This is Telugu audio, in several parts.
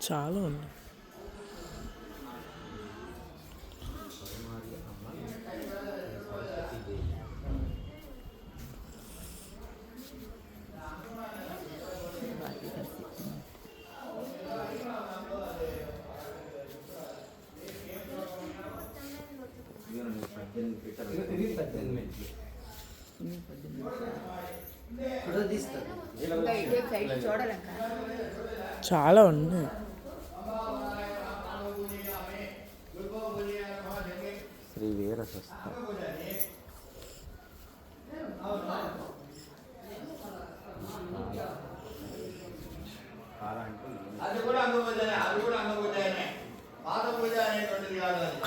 చాలా ఉంది. చాలా ఉన్నాయి. శ్రీ వీర స్వస్థ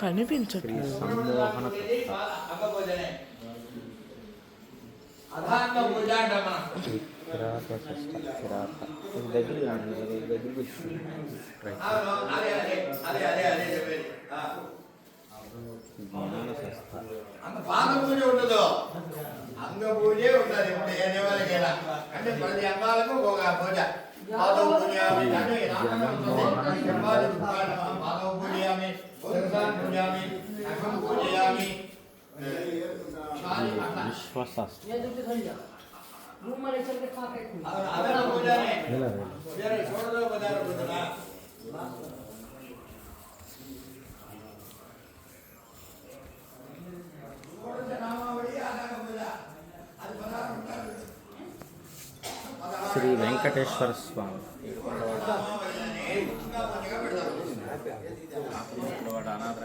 కనిపించట్లేదు. సంమోహన కిరాత కిరాత దగ్గర దగ్గరికి వచ్చింది. జ్ఞాన స్వస్థ పాద పూజ ఉండదు, అంగ పూజే ఉంటుంది. ఇప్పుడు ఏ దేవాలయమైనా అంటే ప్రతి అంగాలకు ఒక పూజ. పాదవ పూజయామి, పాదవ పూజయామి, పూజయామి, నఖం పూజయామి, విశ్వాసాస్తి ಅದರ ಪೂಜಾನೆ ಬೇರೆ ಸೋಡದ ಪದಾರ್ಥ ಪೂಜನ ಸೋಡದ ನಾಮಾವಳಿ ಆದಾಗ ಪೂಜ ಅದು ಪದಾರ್ಥ శ్రీ వెంకటేశ్వర స్వామి అనాథ